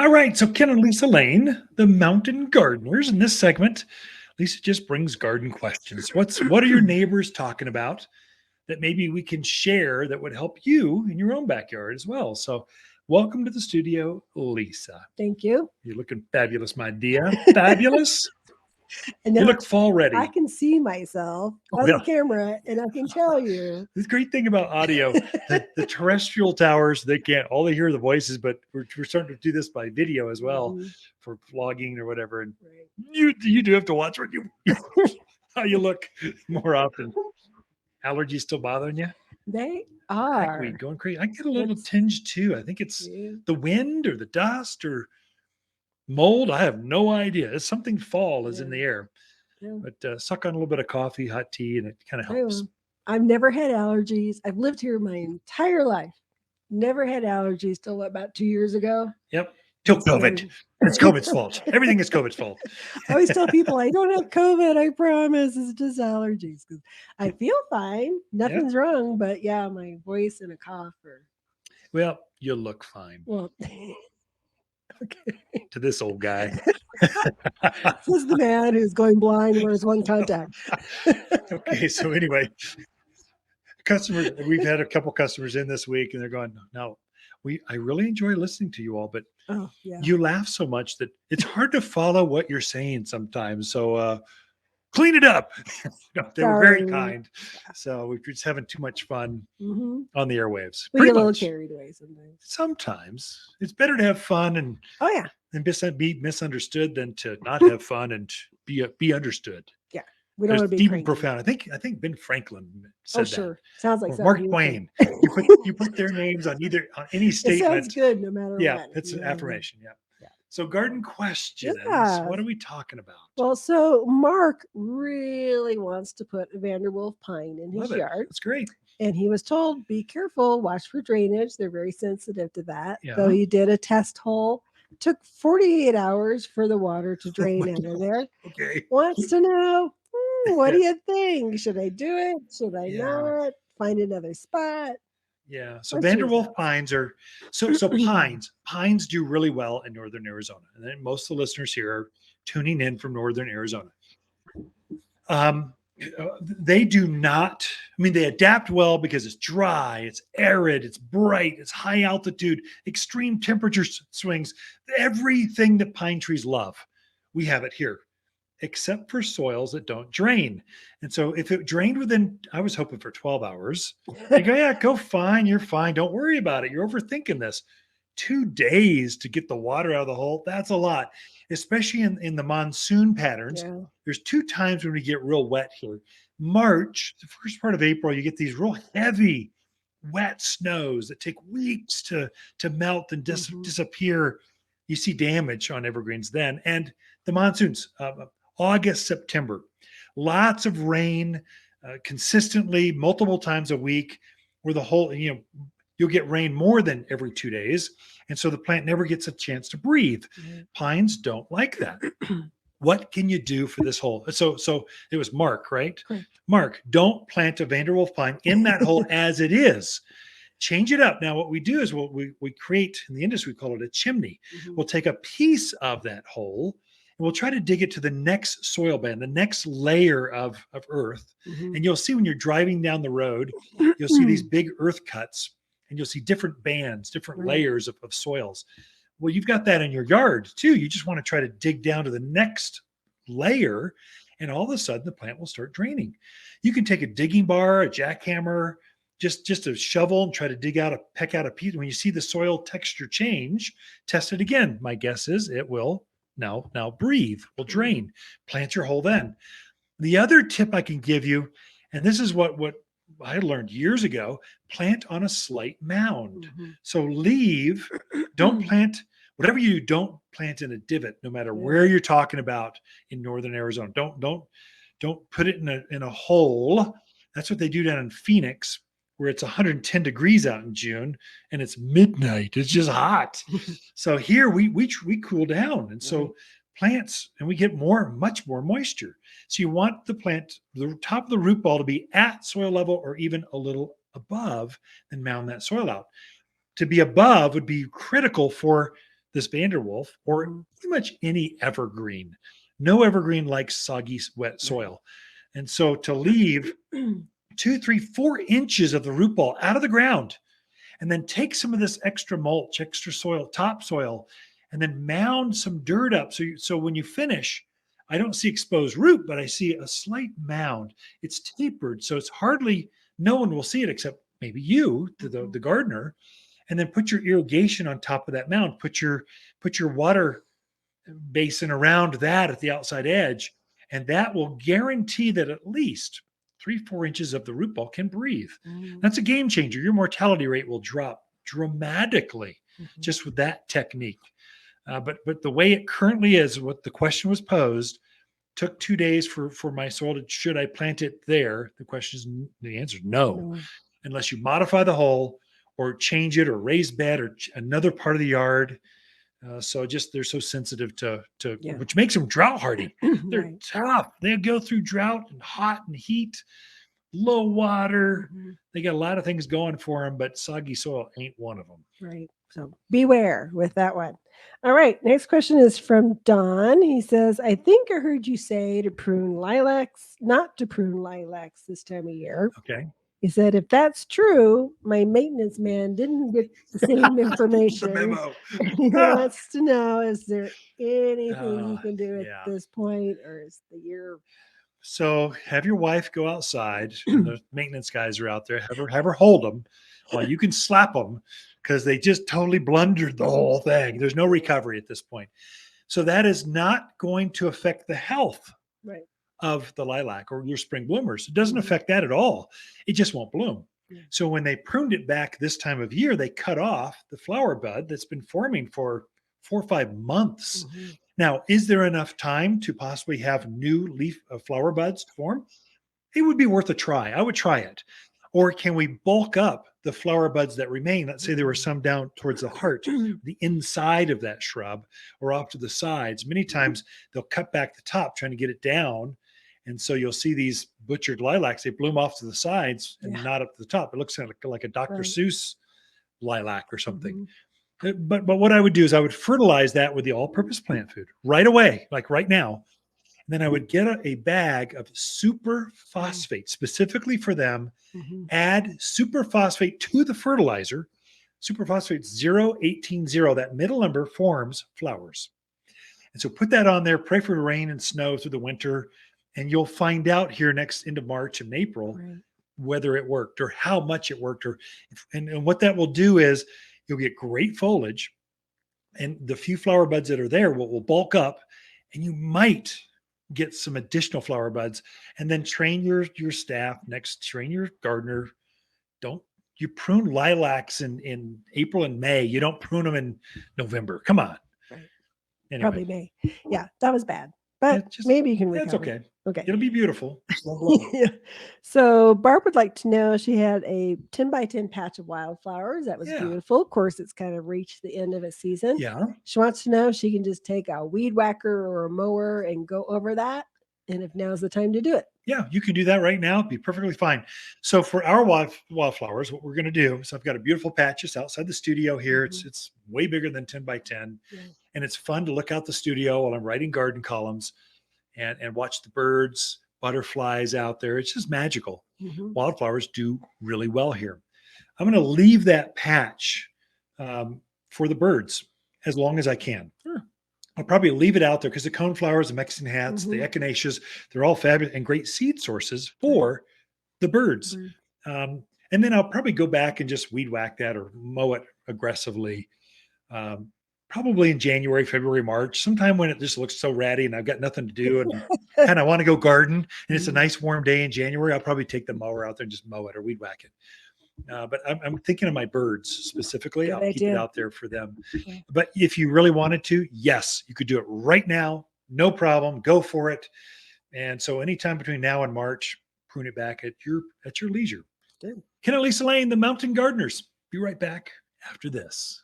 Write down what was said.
All right, so Ken and Lisa Lain, the mountain gardeners. In this segment, Lisa just brings garden questions. What are your neighbors talking about that maybe we can share that would help you in your own backyard as well? So, welcome to the studio, Lisa. Thank you. You're looking fabulous, my dear. Fabulous. And You now look fall I ready. can see myself Oh, on the yeah. camera and I can tell you. The great thing about audio, the terrestrial towers, they can't, all they hear are the voices, but we're starting to do this by video as well Mhm, for vlogging or whatever. And right. you do have to watch what you how you look more often. Allergies still bothering you? They Hackweed are. going crazy. I get a little It's tinge too. I think it's yeah, the wind or the dust or mold. I have no idea. It's something fall is in yeah, the air. yeah. But suck on a little bit of coffee, hot tea, and it kind of I helps. will. I've never had allergies. I've lived here my entire life. Never had allergies till about 2 years ago. Yep. Till And COVID. so It's COVID's fault. Everything is COVID's fault. I always tell people I don't have COVID. I promise. It's just allergies because I feel fine. Yeah. Nothing's wrong. But yeah, my voice and a cough are, Well, you look fine well, okay. to this old guy. This is the man who's going blind and wears one contact. Okay. So anyway, customers, we've had a couple customers in this week and they're going, no, I really enjoy listening to you all, but Oh, yeah. you laugh so much that it's hard to follow what you're saying sometimes. So clean it up. No, they were very Sorry. kind. So we're just having too much fun Hmm. on the airwaves. We Pretty get a little much. carried away sometimes. Sometimes it's better to have fun Oh, yeah. and be misunderstood than to not have fun and be understood. Yeah. We don't There's want to be deep and cranky. profound. I think Ben Franklin Oh, said that, sure. Sounds like or something Mark he would say. Twain. You put their names on either on any It sounds statement. good no matter Yeah, what. it's an affirmation. Yeah. Yeah. So garden questions. Yeah. What are we talking about? Well, so Mark really wants to put a Vanderwolf pine in his Love it. yard. That's great. And he was told, be careful, watch for drainage. They're very sensitive to that. So Yeah. he did a test hole. Took 48 hours for the water to Oh drain my out of God. there. Okay. Wants to know, what do you think? Should I do it? Should I Yeah. not? Find another spot? Yeah. So What's your Vanderwolf thoughts? pines are so pines do really well in northern Arizona. And then most of the listeners here are tuning in from northern Arizona. Um, they do not, I mean, they adapt well because it's dry, it's arid, it's bright, it's high altitude, extreme temperature swings, everything that pine trees love. We have it here, except for soils that don't drain. And so if it drained within, I was hoping for 12 hours, they go, yeah, go fine, you're fine. Don't worry about it. You're overthinking this. 2 days to get the water out of the hole, that's a lot, especially in the monsoon patterns. Yeah. There's two times when we get real wet here. March, the first part of April, you get these real heavy, wet snows that take weeks to melt and Hmm. disappear. You see damage on evergreens then. And the monsoons, August, September, lots of rain consistently, multiple times a week, where the whole, you'll get rain more than every 2 days. And so the plant never gets a chance to breathe. Right. Pines don't like that. What can you do for this hole? So it was Mark, right? Correct. Mark, don't plant a Vanderwolf pine in that hole as it is. Change it up. Now, what we do is we create, in the industry, we call it a chimney. Mhm. We'll take a piece of that hole and we'll try to dig it to the next soil band, the next layer of earth. Mhm. And you'll see when you're driving down the road, you'll see these big earth cuts and you'll see different bands, different Right. layers of soils. Well, you've got that in your yard too. You just want to try to dig down to the next layer, and all of a sudden the plant will start draining. You can take a digging bar, a jackhammer, just a shovel and try to peck out a piece. When you see the soil texture change, test it again. My guess is it will now breathe, will drain. Plant your hole then. The other tip I can give you, and this is what I learned years ago, plant on a slight mound. Mhm. So don't plant, whatever you do, don't plant in a divot, no matter Yeah. where you're talking about in northern Arizona. Don't put it in a hole. That's what they do down in Phoenix, where it's 110 degrees out in June and it's midnight. It's just hot. So here we cool down, and so Right. plants, and we get much more moisture. So you want the top of the root ball to be at soil level or even a little above, then mound that soil out. To be above would be critical for this Vanderwolf, or Mhm. pretty much any evergreen. No evergreen likes soggy, wet soil. And so to leave 2, 3, 4 inches of the root ball out of the ground, and then take some of this extra mulch, extra soil, topsoil, and then mound some dirt up. So when you finish, I don't see exposed root, but I see a slight mound. It's tapered, so it's hardly, no one will see it except maybe you, the gardener. And then put your irrigation on top of that mound. Put your water basin around that at the outside edge, and that will guarantee that at least 3, 4 inches of the root ball can breathe. Mhm. That's a game changer. Your mortality rate will drop dramatically Mhm. just with that technique. But the way it currently is, what the question was posed, took 2 days for my soil to, should I plant it there? The answer is no, No. unless you modify the hole or change it or raise bed or another part of the yard. So just they're so sensitive to Yeah. which makes them drought hardy. They're Right. tough. They go through drought and hot and heat, low water. Mhm. They got a lot of things going for them, but soggy soil ain't one of them. Right. So beware with that one. All right. Next question is from Don. He says, I think I heard you say to prune lilacs, not to prune lilacs this time of year. Okay. He said, if that's true, my maintenance man didn't get the same The information. memo. He wants to know, is there anything he Uh, can do at yeah. this point, or is the year? So have your wife go outside, and the maintenance guys are out there. Have her hold them while you can slap them, because they just totally blundered the whole thing. There's no recovery at this point. So that is not going to affect the health Right. of the lilac or your spring bloomers. It doesn't Mhm. affect that at all. It just won't bloom. Yeah. So when they pruned it back this time of year, they cut off the flower bud that's been forming for 4 or 5 months. Mhm. Now, is there enough time to possibly have new leaf flower buds form? It would be worth a try. I would try it. Or can we bulk up the flower buds that remain? Let's say there were some down towards the heart, the inside of that shrub, or off to the sides. Many times they'll cut back the top trying to get it down. And so you'll see these butchered lilacs, they bloom off to the sides and Yeah. not up to the top. It looks kind of like a Dr. Right. Seuss lilac or something. Mhm. But what I would do is I would fertilize that with the all-purpose plant food right away, like right now. And then I would get a bag of super phosphate specifically for them, Mhm. add super phosphate to the fertilizer. Super phosphate 0,18,0. That middle number forms flowers. And so put that on there, pray for rain and snow through the winter, and you'll find out here next into March and April Right. whether it worked or how much it worked. And what that will do is you'll get great foliage, and the few flower buds that are there will bulk up, and you might get some additional flower buds. And then train your staff next, train your gardener. Don't you prune lilacs in April and May? You don't prune them in November. Come on. Right. Anyway, Probably May. Yeah, that was bad, but just maybe you can that's recover. okay. Okay. It'll be beautiful. Yeah. So Barb would like to know, she had a 10 by 10 patch of wildflowers. That was Yeah. beautiful. Of course, it's kind of reached the end of its season. Yeah. She wants to know if she can just take a weed whacker or a mower and go over that, and if now's the time to do it. Yeah, you can do that right now. It'd be perfectly fine. So for our wildflowers, what we're going to do, so I've got a beautiful patch just outside the studio here. It's way bigger than 10 by 10. Yeah. And it's fun to look out the studio while I'm writing garden columns and watch the birds, butterflies out there. It's just magical. Mhm. Wildflowers do really well here. I'm going to leave that patch for the birds as long as I can. Sure. I'll probably leave it out there because the coneflowers, the Mexican hats, the Mhm. echinaceas, they're all fabulous and great seed sources for the birds. Bird. And then I'll probably go back and just weed whack that or mow it aggressively. Probably in January, February, March, sometime when it just looks so ratty and I've got nothing to do and kind of want to go garden and it's a nice warm day in January, I'll probably take the mower out there and just mow it or weed whack it. But I'm thinking of my birds specifically. Good I'll keep it idea. out there for them. Yeah. But if you really wanted to, yes, you could do it right now. No problem. Go for it. And so anytime between now and March, prune it back at your leisure. Good. Ken and Lisa Lain, the Mountain Gardeners. Be right back after this.